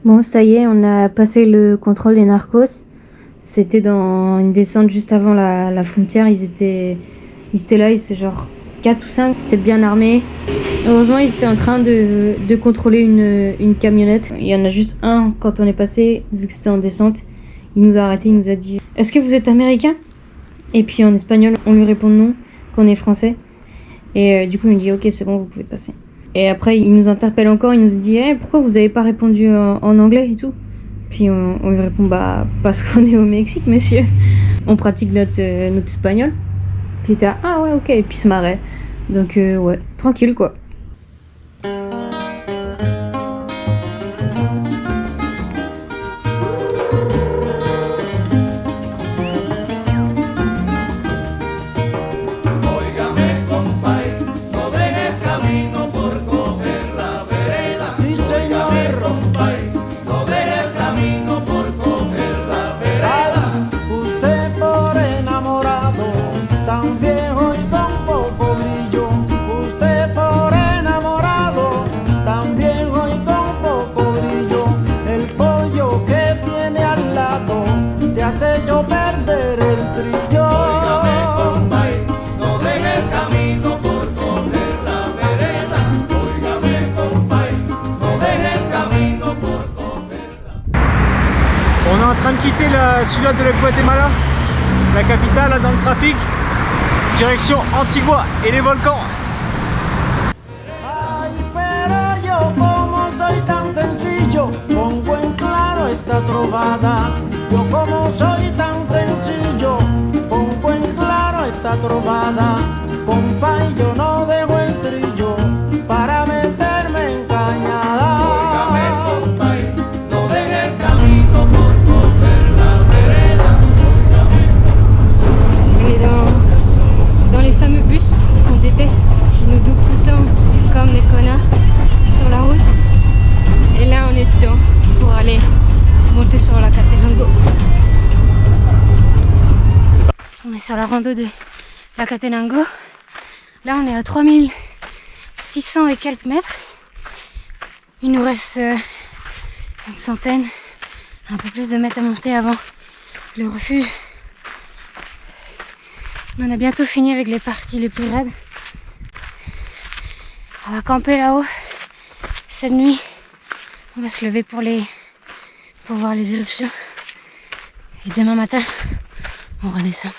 Bon, ça y est, on a passé le contrôle des narcos. C'était dans une descente juste avant la frontière. Ils étaient là, ils étaient genre 4 ou 5, ils étaient bien armés. Heureusement, ils étaient en train de contrôler une camionnette. Il y en a juste un, quand on est passé, vu que c'était en descente, il nous a arrêté, il nous a dit « Est-ce que vous êtes américain ?» Et puis en espagnol, on lui répond non, qu'on est français. Et du coup, il nous dit « Ok, c'est bon, vous pouvez passer. » Et après, il nous interpelle encore, il nous dit hey, « Pourquoi vous n'avez pas répondu en anglais et tout ?» Puis on lui répond « Bah, parce qu'on est au Mexique, messieurs. » On pratique notre espagnol. Puis il était « Ah ouais, ok. » Et puis il se marrait. Donc ouais, tranquille quoi. On est en train de quitter la ciudad de Guatemala, la capitale, là, dans le trafic, direction Antigua et les volcans. Sur la rando de la Catenango. Là on est à 3600 et quelques mètres. Il nous reste une centaine, un peu plus de mètres à monter avant le refuge. On a bientôt fini avec les parties les plus raides. On va camper là-haut cette nuit. On va se lever pour voir les éruptions. Et demain matin, on redescend.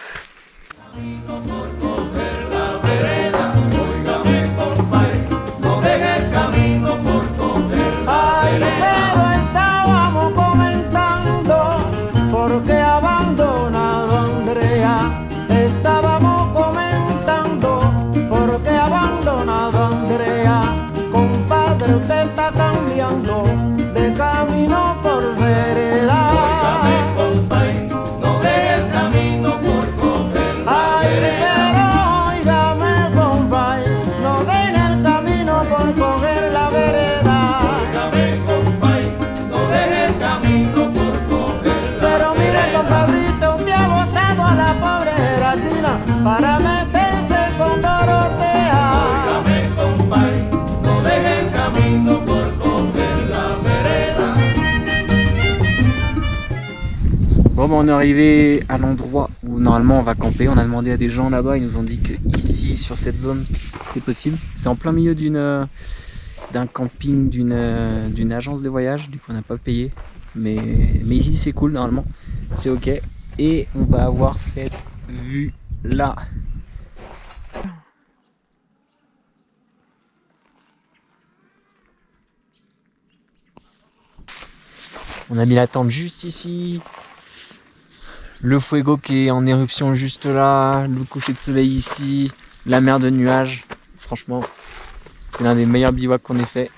Bon, on est arrivé à l'endroit où normalement on va camper. On a demandé à des gens là-bas, ils nous ont dit que ici sur cette zone c'est possible. C'est en plein milieu d'un camping d'une agence de voyage, du coup on n'a pas payé. Mais ici c'est cool normalement, c'est ok. Et on va avoir cette vue là. On a mis la tente juste ici. Le fuego qui est en éruption juste là, le coucher de soleil ici, la mer de nuages. Franchement, c'est l'un des meilleurs bivouacs qu'on ait fait.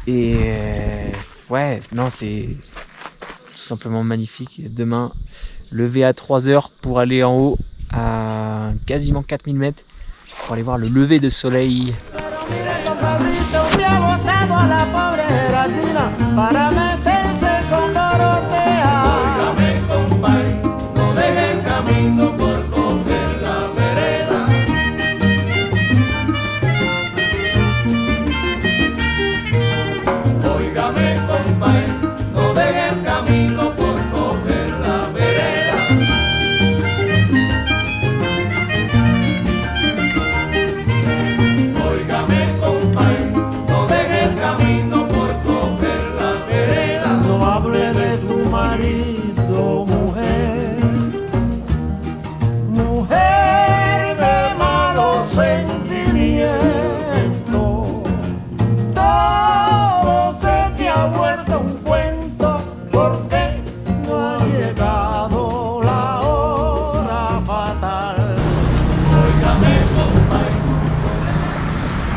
Et ouais, non, c'est tout simplement magnifique. Demain, lever à 3h pour aller en haut à quasiment 4000 mètres pour aller voir le lever de soleil.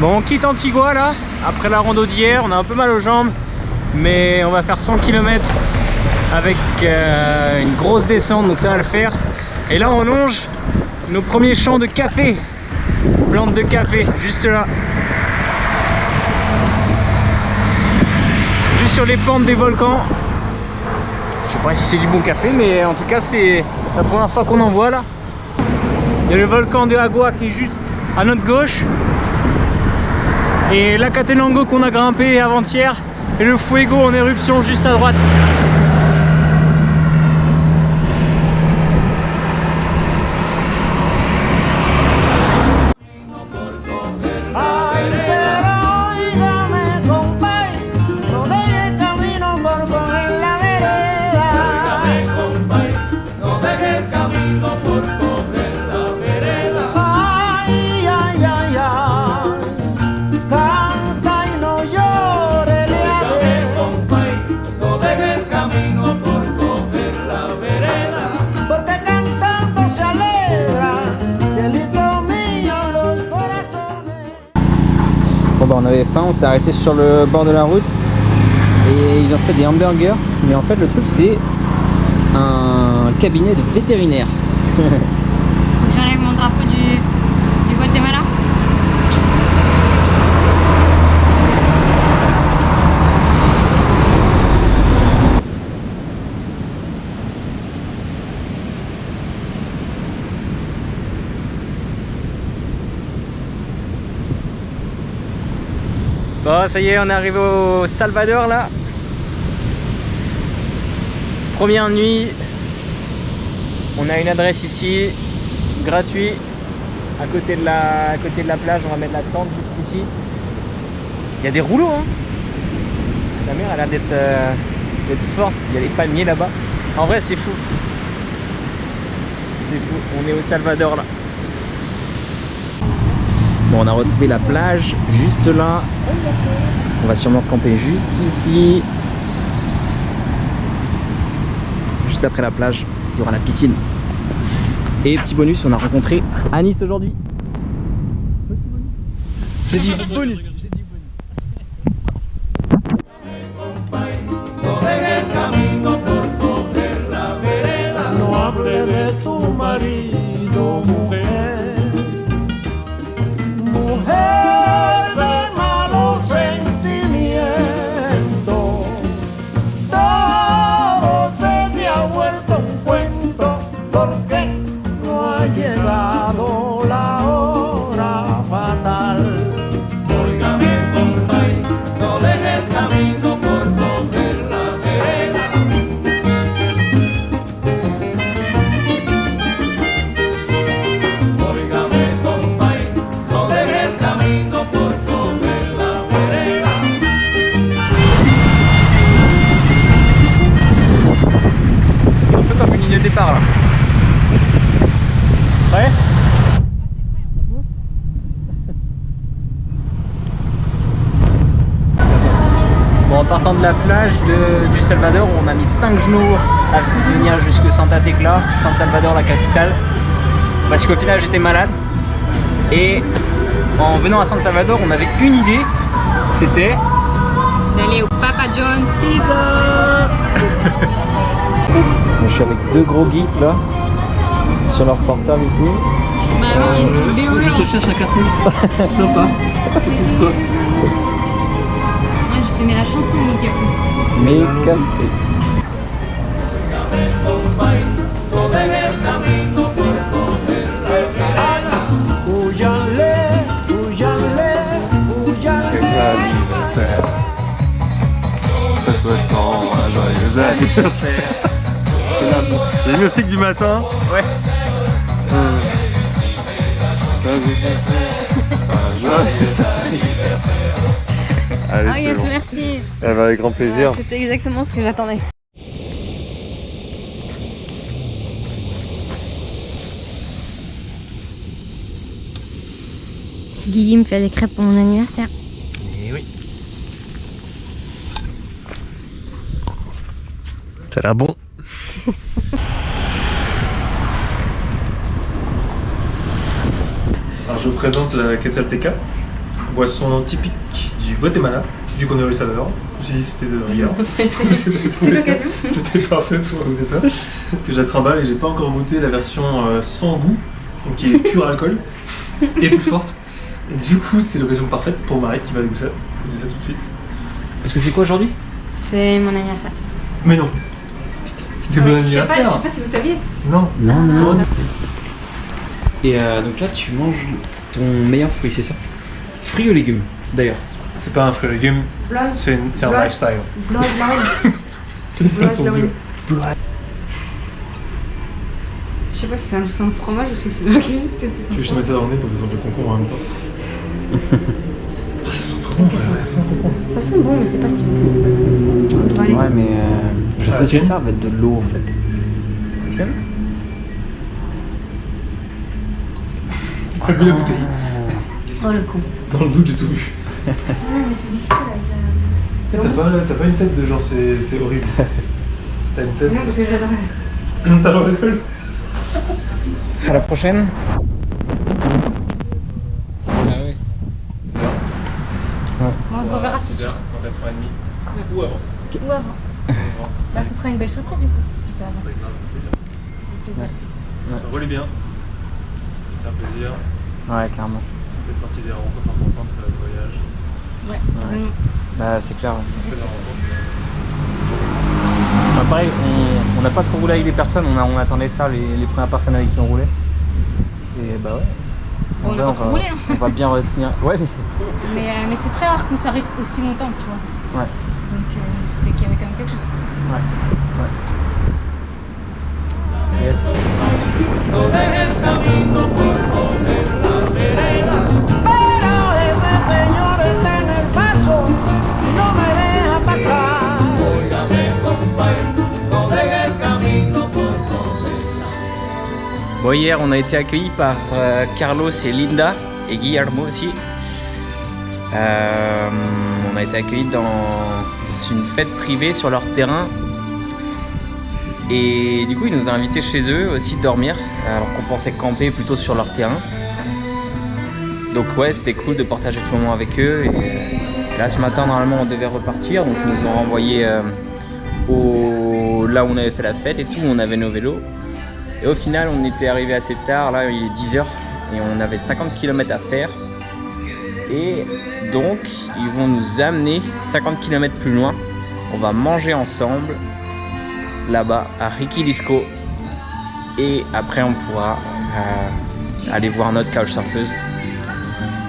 Bon, on quitte Antigua là, après la rando d'hier, on a un peu mal aux jambes, mais on va faire 100 km avec une grosse descente, donc ça va le faire. Et là on longe nos premiers champs de café, plantes de café, juste là. Juste sur les pentes des volcans. Je sais pas si c'est du bon café, mais en tout cas c'est la première fois qu'on en voit là. Il y a le volcan de Agua qui est juste à notre gauche. Et l'Acatenango qu'on a grimpé avant-hier. Et le Fuego en éruption juste à droite. Bon bah on avait faim, on s'est arrêté sur le bord de la route et ils ont fait des hamburgers, mais en fait le truc c'est un cabinet de vétérinaire. J'enlève mon drapeau du Guatemala. Bon ça y est, on est arrivé au Salvador là. Première nuit. On a une adresse ici, gratuit, à côté de la plage. On va mettre la tente juste ici. Il y a des rouleaux hein. La mer a l'air d'être forte, il y a les palmiers là-bas. En vrai c'est fou. C'est fou, on est au Salvador là. Bon, on a retrouvé la plage juste là. On va sûrement camper juste ici. Juste après la plage, il y aura la piscine. Et petit bonus, on a rencontré Anis aujourd'hui. J'ai dit bonus. Départ là. Prêt? Bon, en partant de la plage du Salvador, on a mis 5 jours à venir jusque Santa Tecla, San Salvador, la capitale, parce qu'au final j'étais malade et en venant à San Salvador on avait une idée, c'était d'aller au Papa John's Caesar. Je suis avec deux gros geeks là, sur leur portable et tout. Bah non, ils sont béoués. Je te cherche un café. C'est sympa. C'est pour toi. Moi je te mets la chanson Mi Café. Mais café. Ça souhaitant un joyeux anniversaire. J'ai mis aussi que du matin. Ouais. Allez, Ah yes, bon. merci. Avec grand plaisir. C'était exactement ce que j'attendais. Guigui me fait des crêpes pour mon anniversaire. Et oui. Ça a l'air bon. Alors je vous présente la Quesalteca. boisson typique du Guatemala, vu qu'on est au El Salvador. Je me suis dit c'était de rigueur. C'était l'occasion. C'était parfait pour goûter ça. Que je la trimballe et j'ai pas encore goûté la version sans goût, donc qui est pure alcool et plus forte. Et du coup, c'est l'occasion parfaite pour Marie qui va goûter ça tout de suite. Parce que c'est quoi aujourd'hui? C'est mon anniversaire. Mais non. Putain, bon Je sais anniversaire. pas si vous saviez. Non. Non. Et donc là, tu manges ton meilleur fruit, c'est ça? Fruits ou légumes, d'ailleurs? C'est pas un fruit et légume, c'est un Blood. lifestyle. Blood. C'est une façon de vivre. Je sais pas si c'est un fromage ou si c'est juste que c'est Tu veux que je te mette ça dans le nez pour que ça sente le concombre en même temps? Ah, ça sent trop bon, ça sent le concombre. Ça sent bon, mais c'est pas si bon. On doit aller. Ouais, mais je sais que ça va être de l'eau en fait. Tiens. J'ai bu la bouteille. Oh le con. Dans le doute, j'ai tout bu. Non, mais c'est difficile avec T'as pas une tête de genre c'est horrible. T'as une tête. Non, parce que j'adore l'alcool. T'adores l'alcool? À la prochaine. Ah oui. Bon, on se reverra ce soir. En 4h30. Ou avant. Ou avant. Bah, ce sera une belle surprise du coup, si c'est avant. Avec plaisir. Roulez bien. C'était un plaisir. Ouais, clairement. Vous faites partie des rencontres importantes du voyage. Ouais, vraiment. Bah, c'est clair. Faites la rencontre. Bah, pareil, on n'a pas trop roulé avec des personnes, on attendait ça, les premières personnes avec qui on roulait. Et bah ouais. Bon, on n'a pas trop roulé, hein. On va bien retenir. Ouais. Mais c'est très rare qu'on s'arrête aussi longtemps, tu vois. Ouais. Donc c'est qu'il y avait quand même quelque chose. Ouais. Yes. Bon, hier on a été accueillis par Carlos et Linda et Guillermo aussi. On a été accueillis dans une fête privée sur leur terrain. Et du coup ils nous ont invités chez eux aussi dormir, alors qu'on pensait camper plutôt sur leur terrain. Donc ouais, c'était cool de partager ce moment avec eux. Et là ce matin normalement on devait repartir, donc ils nous ont renvoyé là où on avait fait la fête et tout, où on avait nos vélos. Et au final on était arrivé assez tard, là il est 10h et on avait 50 km à faire. Et donc ils vont nous amener 50 km plus loin. On va manger ensemble là-bas à Riquilisco. Et après on pourra aller voir notre couchsurfeuse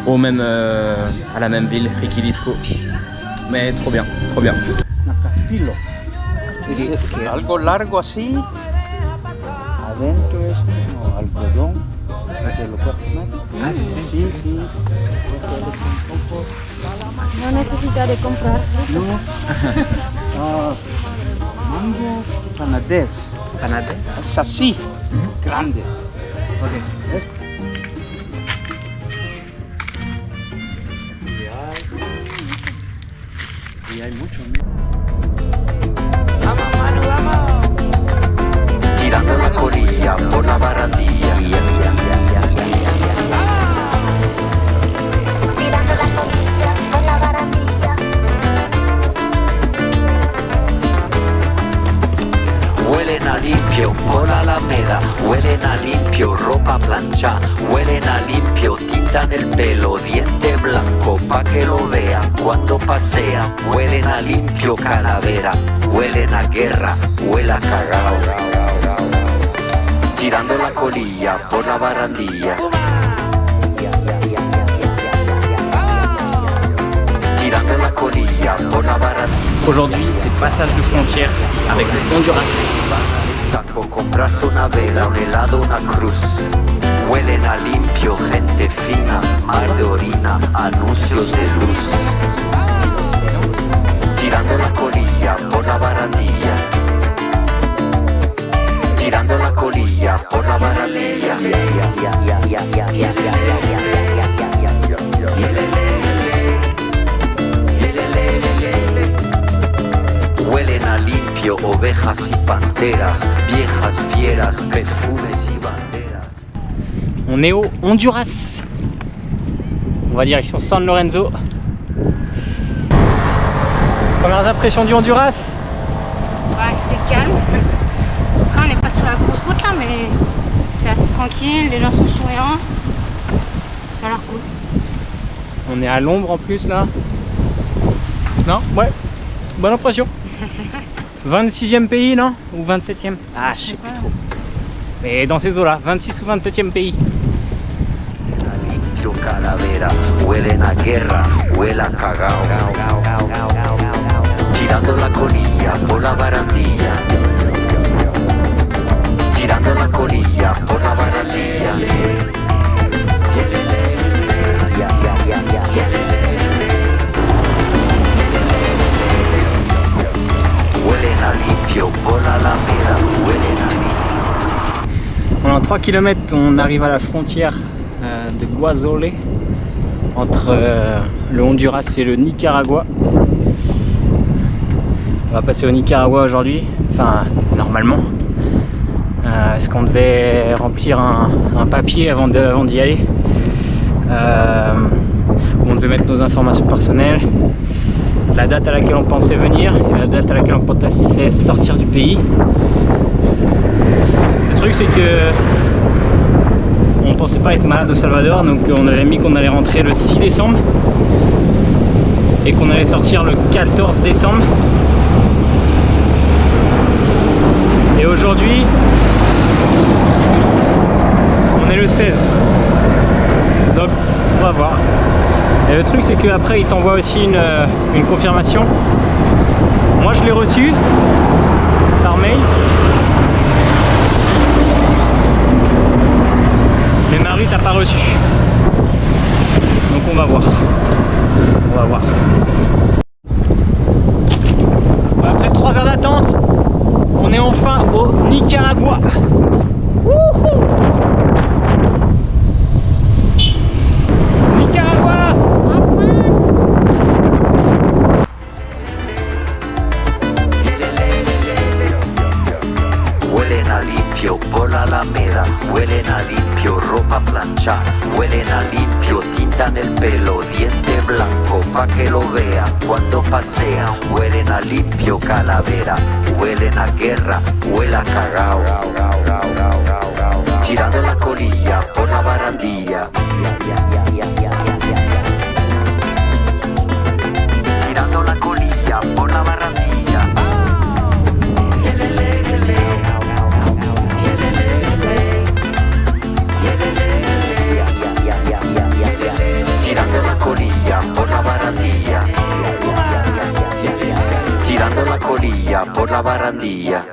à la même ville, Riquilisco. Mais trop bien, trop bien. Algo largo así. Adentro es como algodón, que lo puedes comer. Ah, sí, sí. Sí. No necesita de comprar. No. Mango panades. Panades. Es así, grande. Ok. Y hay mucho. Tirando la colilla por la barandilla. Tirando la colilla por la barandilla. Huelen a limpio por la alameda, huelen a limpio ropa plancha, huelen a limpio tinta en el pelo, diente blanco pa' que lo vean cuando pasean, huelen a limpio calavera, huelen a guerra, huele a cagao. Tirando la colilla por la barandilla. Tirando la colilla por la barandilla. Aujourd'hui, c'est passage de frontière avec le Honduras. Estaco, comprarse una vela, un helado, una cruz. Huelen a limpio, gente fina, mar de orina, anuncios de luz. Tirando la colilla por la barandilla. Tirando la colilla por la barandilla. Huelen a limpio ovejas y panteras, viejas fieras, perfumes y banderas. On est au Honduras. On va direction San Lorenzo. Premières impressions du Honduras? Ouais, c'est calme. Après, on n'est pas sur la grosse route là, mais c'est assez tranquille, les gens sont souriants. Ça a l'air cool. On est à l'ombre en plus là. Non? Ouais, bonne impression. 26e pays, non? Ou 27e? Ah, je sais plus trop. Mais dans ces eaux-là, 26 ou 27e pays. Limpio calavera, huelen a guerra, huele a cagao. Tirando la colilla por la barandilla. Tirando la colilla por la barandilla. Huelen a limpio por la alameda, huelen a limpio. En 3 km, on arrive à la frontière de Guasole entre le Honduras et le Nicaragua. On va passer au Nicaragua aujourd'hui, enfin normalement, parce qu'on devait remplir un papier avant d'y aller, où on devait mettre nos informations personnelles, la date à laquelle on pensait venir et la date à laquelle on pensait sortir du pays. Le truc c'est que on pensait pas être malade au Salvador, donc on avait mis qu'on allait rentrer le 6 décembre et qu'on allait sortir le 14 décembre. Et aujourd'hui, on est le 16. Donc on va voir. Et le truc c'est qu'après il t'envoie aussi une confirmation. Moi je l'ai reçu par mail. Mais Marie t'as pas reçu. Donc on va voir. On va voir. Après 3 heures d'attente, on est enfin au Nicaragua. Wouhou! Nicaragua! Huelen a limpio por la alameda, huelen a limpio ropa plancha, huelen a limpio tinta en el pelo, diente blanco pa' que lo vean cuando pasean, huelen a limpio calavera, huelen a guerra, huele a cagao, tirando la colilla por la barandilla, tirando la colilla por la barandilla. Tirando la colilla por la barandilla. Tirando la colilla por la barandilla.